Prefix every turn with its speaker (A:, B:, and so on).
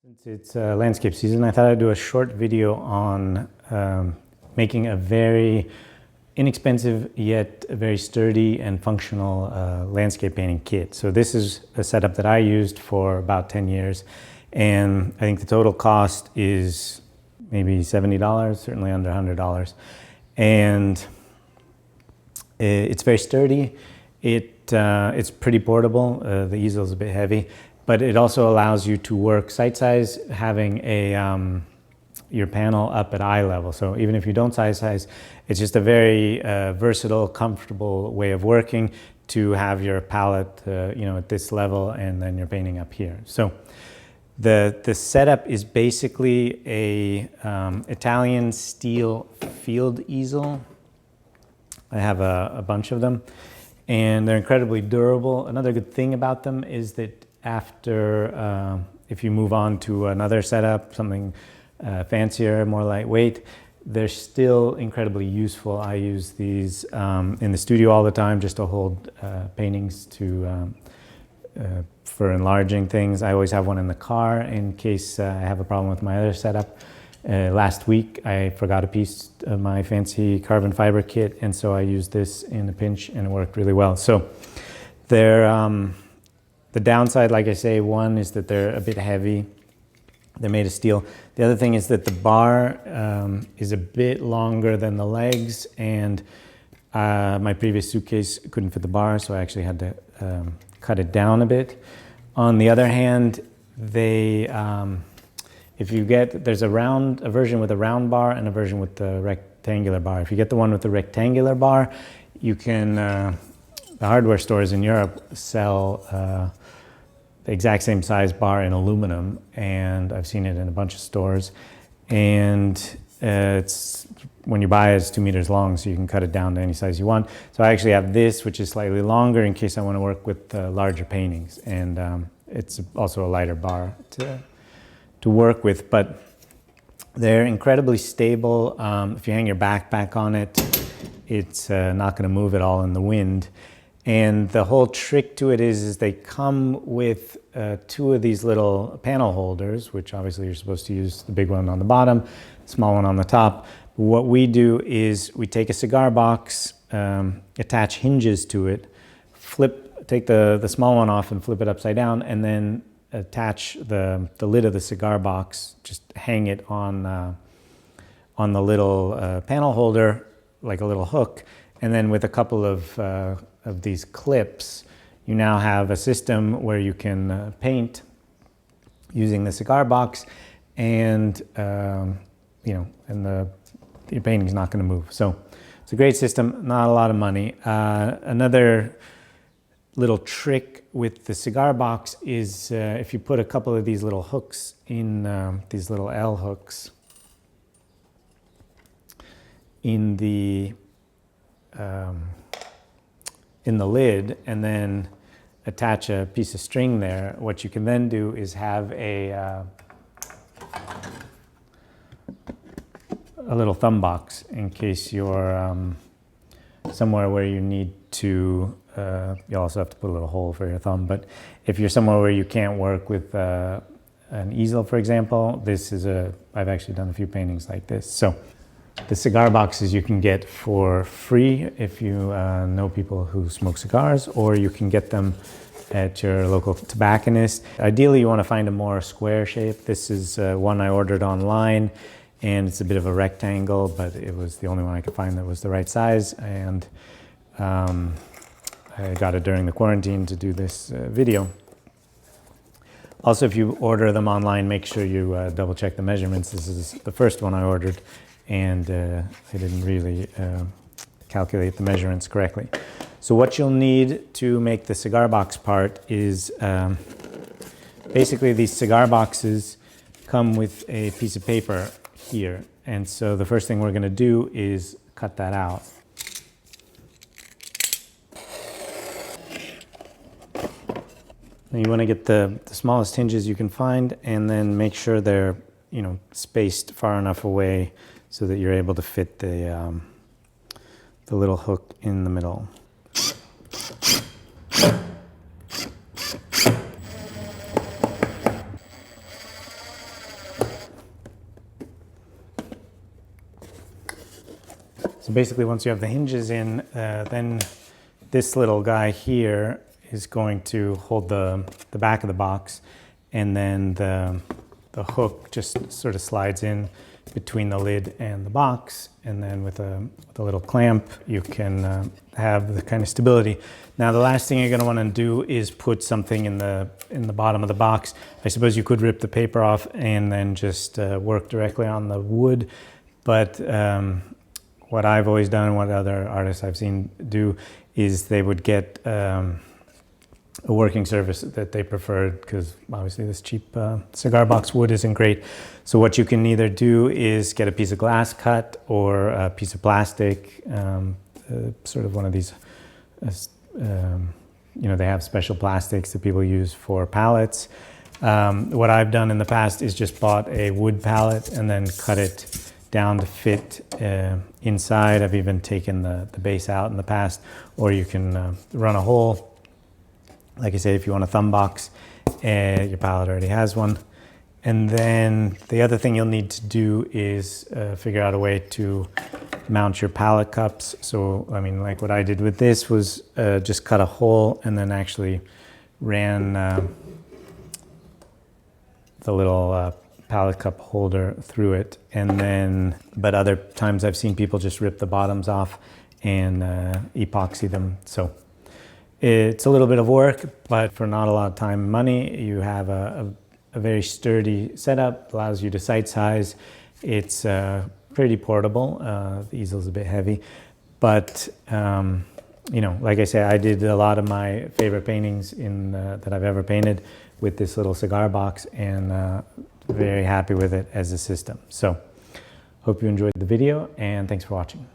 A: Since it's landscape season, I thought I'd do a short video on making a very inexpensive yet very sturdy and functional landscape painting kit. So this is a setup that I used for about 10 years, and I think the total cost is maybe $70, certainly under $100. And it's very sturdy. It's pretty portable. The easel is a bit heavy, but it also allows you to work sight size, having your panel up at eye level. So even if you don't size, it's just a very versatile, comfortable way of working to have your palette, at this level, and then you're painting up here. So the setup is basically a Italian steel field easel. I have a bunch of them, and they're incredibly durable. Another good thing about them is that after, if you move on to another setup, something fancier, more lightweight, they're still incredibly useful. I use these in the studio all the time just to hold paintings for enlarging things. I always have one in the car in case I have a problem with my other setup. Last week I forgot a piece of my fancy carbon fiber kit, and so I used this in a pinch and it worked really well. So they're the downside, like I say, one is that they're a bit heavy. They're made of steel. The other thing is that the bar is a bit longer than the legs, and my previous suitcase couldn't fit the bar, so I actually had to cut it down a bit. On the other hand, there's a version with a round bar and a version with the rectangular bar. If you get the one with the rectangular bar, you can, the hardware stores in Europe sell the exact same size bar in aluminum, and I've seen it in a bunch of stores. And when you buy it, it's 2 meters long, so you can cut it down to any size you want. So I actually have this, which is slightly longer in case I want to work with larger paintings. And it's also a lighter bar to work with, but they're incredibly stable. If you hang your backpack on it, it's not going to move at all in the wind. And the whole trick to it is they come with 2 of these little panel holders, which obviously you're supposed to use the big one on the bottom, small one on the top. What we do is we take a cigar box, attach hinges to it, take the small one off and flip it upside down, and then attach the lid of the cigar box, just hang it on the little panel holder like a little hook, and then with a couple of these clips, you now have a system where you can paint using the cigar box, and your painting's not going to move. So it's a great system, not a lot of money. Another little trick with the cigar box is if you put a couple of these little hooks in, these little L hooks in the lid, and then attach a piece of string there, what you can then do is have a little thumb box in case you're somewhere where you need to, you also have to put a little hole for your thumb, but if you're somewhere where you can't work with an easel, for example, I've actually done a few paintings like this. So the cigar boxes you can get for free if you know people who smoke cigars, or you can get them at your local tobacconist. Ideally, you want to find a more square shape. This is one I ordered online, and it's a bit of a rectangle, but it was the only one I could find that was the right size, and I got it during the quarantine to do this video. Also, if you order them online, make sure you double check the measurements. This is the first one I ordered, and I didn't really calculate the measurements correctly. So what you'll need to make the cigar box part is basically these cigar boxes come with a piece of paper here, and so the first thing we're going to do is cut that out. You want to get the smallest hinges you can find, and then make sure they're spaced far enough away so that you're able to fit the little hook in the middle. So basically once you have the hinges in, then this little guy here is going to hold the back of the box, and then the hook just sort of slides in between the lid and the box, and then with a little clamp you can have the kind of stability. Now the last thing you're going to want to do is put something in the bottom of the box. I suppose you could rip the paper off and then just work directly on the wood, but what I've always done and what other artists I've seen do is they would get a working surface that they preferred, because obviously this cheap cigar box wood isn't great. So what you can either do is get a piece of glass cut or a piece of plastic, sort of one of these, you know, they have special plastics that people use for pallets. What I've done in the past is just bought a wood pallet and then cut it down to fit inside. I've even taken the base out in the past, or you can run a hole. Like I say, if you want a thumb box, your palette already has one. And then the other thing you'll need to do is figure out a way to mount your palette cups. So, I mean, like what I did with this was just cut a hole and then actually ran the little palette cup holder through it. And then, but other times I've seen people just rip the bottoms off and epoxy them. So it's a little bit of work, but for not a lot of time and money, you have a very sturdy setup, allows you to sight size. It's pretty portable. The easel's a bit heavy, but you know, like I say, I did a lot of my favorite paintings that I've ever painted with this little cigar box, and very happy with it as a system. So hope you enjoyed the video, and thanks for watching.